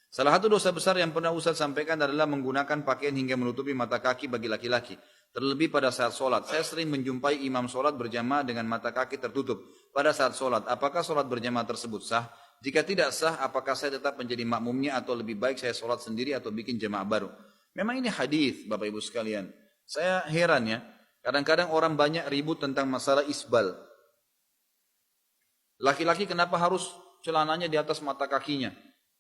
Salah satu dosa besar yang pernah Ustaz sampaikan adalah menggunakan pakaian hingga menutupi mata kaki bagi laki-laki. Terlebih pada saat sholat. Saya sering menjumpai imam sholat berjamaah dengan mata kaki tertutup pada saat sholat. Apakah sholat berjamaah tersebut sah? Jika tidak sah, apakah saya tetap menjadi makmumnya atau lebih baik saya sholat sendiri atau bikin jamaah baru? Memang ini hadis, Bapak Ibu sekalian. Saya heran ya. Kadang-kadang orang banyak ribut tentang masalah isbal. Laki-laki kenapa harus celananya di atas mata kakinya?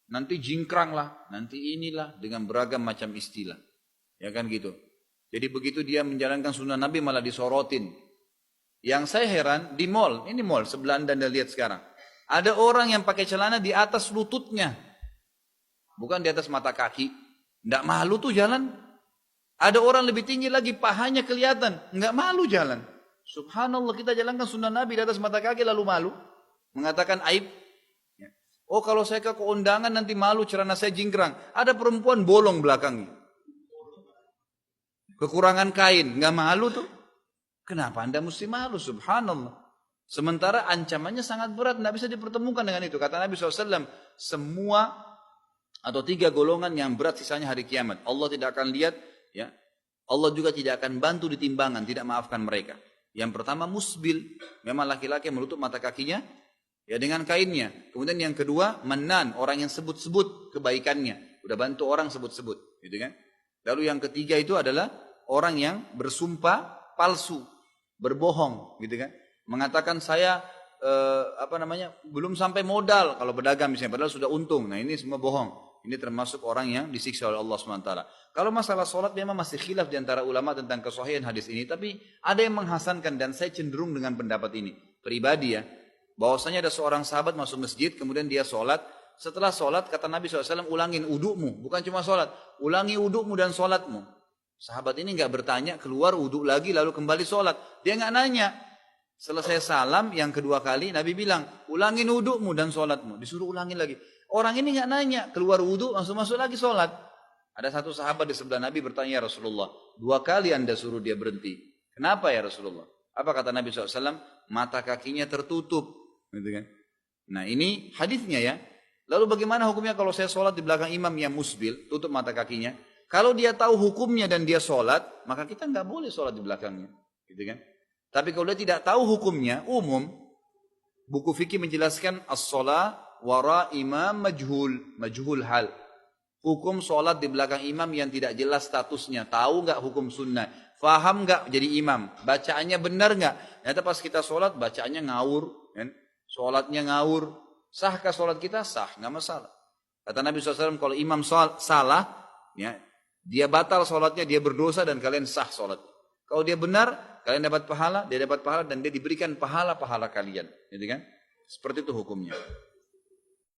Nanti jingkrang lah, nanti inilah, dengan beragam macam istilah. Ya kan gitu. Jadi begitu dia menjalankan sunnah Nabi malah disorotin. Yang saya heran, di mall, ini mall sebelah Anda lihat sekarang. Ada orang yang pakai celana di atas lututnya. Bukan di atas mata kaki. Nggak malu tuh jalan. Ada orang lebih tinggi lagi, pahanya kelihatan. Nggak malu jalan. Subhanallah, kita jalankan sunnah Nabi di atas mata kaki lalu malu. Mengatakan aib. Oh kalau saya ke keundangan nanti malu celana saya jingkrang. Ada perempuan bolong belakangnya. Kekurangan kain. Nggak malu tuh. Kenapa Anda mesti malu? Subhanallah. Sementara ancamannya sangat berat. Nggak bisa dipertemukan dengan itu. Kata Nabi SAW. Semua atau 3 golongan yang berat sisanya hari kiamat. Allah tidak akan lihat. Ya, Allah juga tidak akan bantu di timbangan. Tidak maafkan mereka. Yang pertama musbil. Memang laki-laki menutup mata kakinya. Ya dengan kainnya. Kemudian yang kedua menan, orang yang sebut-sebut kebaikannya. Udah bantu orang sebut-sebut, gitu kan? Lalu yang ketiga itu adalah orang yang bersumpah palsu, berbohong, gitu kan? Mengatakan saya belum sampai modal kalau berdagang misalnya, padahal sudah untung. Nah ini semua bohong. Ini termasuk orang yang disiksa oleh Allah SWT. Kalau masalah sholat memang masih khilaf di antara ulama tentang kesahihan hadis ini, tapi ada yang menghasankan dan saya cenderung dengan pendapat ini pribadi ya. Bahwasanya ada seorang sahabat masuk masjid, kemudian dia sholat. Setelah sholat, kata Nabi SAW, ulangin udukmu. Bukan cuma sholat, ulangi udukmu dan sholatmu. Sahabat ini nggak bertanya, keluar uduk lagi, lalu kembali sholat. Dia nggak nanya. Selesai salam, yang kedua kali, Nabi bilang, ulangin udukmu dan sholatmu. Disuruh ulangin lagi. Orang ini nggak nanya, keluar uduk, langsung masuk lagi sholat. Ada satu sahabat di sebelah Nabi bertanya, ya Rasulullah, 2 kali Anda suruh dia berhenti. Kenapa ya Rasulullah? Apa kata Nabi SAW? Mata kakinya tertutup. Gitu kan? Nah ini hadisnya ya. Lalu bagaimana hukumnya kalau saya sholat di belakang imam yang musbil, tutup mata kakinya? Kalau dia tahu hukumnya dan dia sholat, maka kita nggak boleh sholat di belakangnya, gitu kan? Tapi kalau dia tidak tahu hukumnya, umum buku fikih menjelaskan as-sholat wara imam majhul hal. Hukum sholat di belakang imam yang tidak jelas statusnya, tahu nggak hukum sunnah, faham nggak jadi imam, bacaannya benar nggak? Ternyata pas kita sholat bacaannya ngawur, kan? Sholatnya ngawur, sahkah sholat kita? Sah, nggak masalah. Kata Nabi SAW, kalau imam salah, ya, dia batal sholatnya, dia berdosa dan kalian sah sholat. Kalau dia benar, kalian dapat pahala, dia dapat pahala dan dia diberikan pahala-pahala kalian, gitu kan? Seperti itu hukumnya.